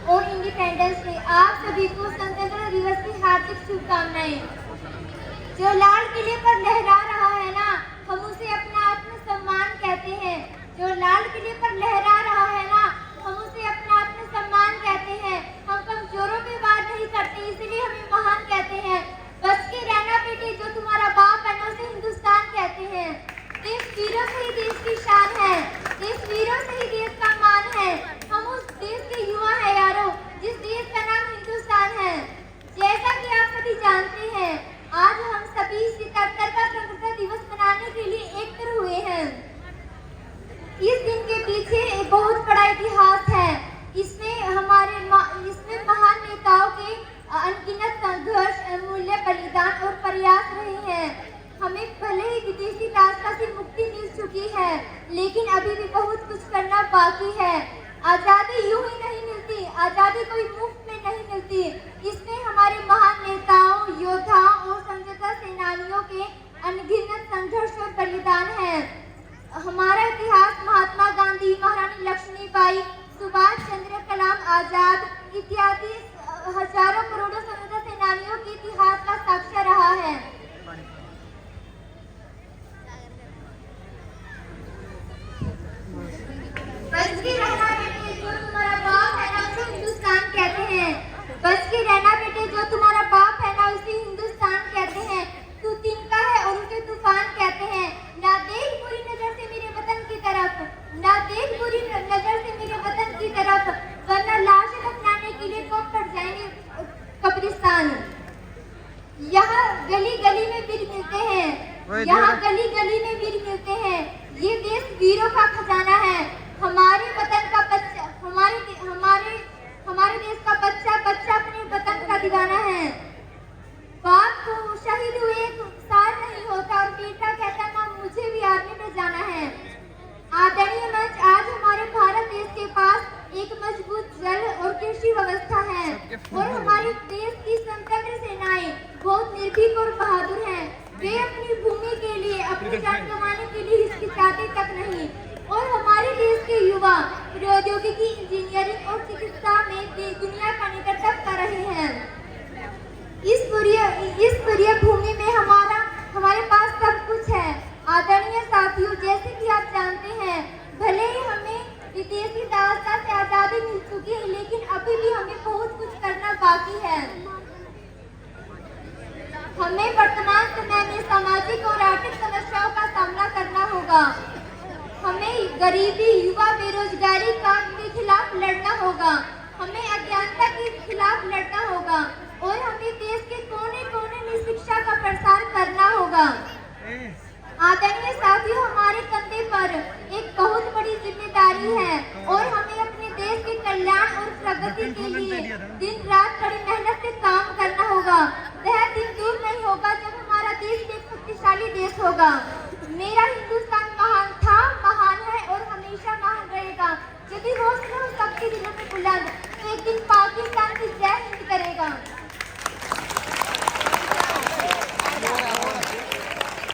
और independence day. आप सभी को स्वतंत्रता दिवस की हार्दिक शुभकामनाएं। जो लाल किले पर लहरा रहा है ना, हम उसे अपना आत्मसम्मान कहते हैं। जो लाल किले पर लहरा रहा है ना, हम उसे अपना आत्मसम्मान कहते हैं। हम कमजोरों पे वार नहीं करते, इसलिए हमें महान कहते हैं। बच के रहना बेटे, जो तुम्हारा बाप है ना, उसे हिंदुस्तान कहते हैं। देश वीरों से ही देश की शान है, देश वीरों से ही देश का मान है। हम उस देश के युवा हैं यारों, जिस देश का नाम हिंदुस्तान है। जैसा कि आप सभी जानते हैं, आज हम सभी 77वां स्वतंत्रता दिवस मनाने के लिए एकत्र हुए हैं। इस दिन के पीछे एक बहुत बड़ा इतिहास है। इसमें महान नेताओं के अनगिनत संघर्ष, अमूल्य बलिदान और प्रयास रहे हैं। हमें भले ही विदेशी दासता से मुक्ति मिल चुकी है, लेकिन अभी भी बहुत कुछ करना बाकी है। आजादी यूं ही नहीं मिलती, आजादी कोई मुफ्त में नहीं मिलती। इसमें हमारे महान नेताओं, योद्धाओं और स्वतंत्रता सेनानियों के अनगिनत संघर्ष और बलिदान है। हमारा इतिहास महात्मा गांधी, महारानी लक्ष्मीबाई, सुभाष चंद्र कलाम आजाद इत्यादि हजारों करोड़ों स्वतंत्रता सेनानियों के इतिहास का साक्ष्य रहा है। बच के रहना बेटे, जो तुम्हारा बाप है ना, उसे हिंदुस्तान कहते हैं। बच के रहना बेटे, जो तुम्हारा बाप है ना, उसे हिंदुस्तान कहते हैं। तू तिनका है और उसे तूफान कहते हैं। ना देख बुरी नजर से मेरे वतन की तरफ, ना देख बुरी नजर से मेरे वतन की तरफ, वरना लाशें दफनाने के लिए कौन पड़ जाएंगे कब्रिस्तान। यहाँ गली गली में वीर मिलते हैं, यहाँ गली गली में वीर मिलते हैं। ये देश वीरों का खजाना है। हमारे वतन का बच्चा, हमारे देश का बच्चा अपने वतन का दीवाना है। बाप को शहीद हुए एक साल नहीं होता और बेटा कहता ना, मुझे भी आर्मी में जाना है। आदरणीय मंच, आज हमारे भारत देश के पास एक मजबूत जल और कृषि व्यवस्था है और हमारे देश की स्वतंत्र सेनाएं बहुत निर्भीक और बहादुर हैं। वे अपनी भूमि के लिए, अपनी जान गंवाने के लिए हिचकिचाते तक नहीं। और हमारे देश के युवा प्रौद्योगिकी, इंजीनियरिंग और चिकित्सा में दुनिया का नेतृत्व कर रहे हैं। इस प्रिय भूमि में हमारे पास सब कुछ है। आदरणीय साथियों, जैसे कि आप जानते हैं, भले ही हमें विदेशी दासता से आजादी मिल चुकी है, लेकिन अभी भी हमें बहुत कुछ करना बाकी है। हमें वर्तमान समय में सामाजिक और आर्थिक समस्याओं का सामना करना होगा। हमें गरीबी, युवा बेरोजगारी के खिलाफ लड़ना होगा। हमें अज्ञानता के खिलाफ लड़ना होगा और हमें देश के कोने कोने में शिक्षा का प्रसार करना होगा। आदरणीय साथियों, हमारे कंधे पर एक बहुत बड़ी जिम्मेदारी है और हमें अपने देश के कल्याण और प्रगति के लिए दिन रात कड़ी मेहनत से काम करना होगा। वह दिन दूर नहीं होगा जब हमारा देश एक शक्तिशाली देश होगा। मेरा हिंदुस्तान महान था, महान है और हमेशा महान रहेगा। यदि हौसला और शक्ति दिलों में बुलंद, तो एक दिन पाकिस्तान की जय हिंद करेगा।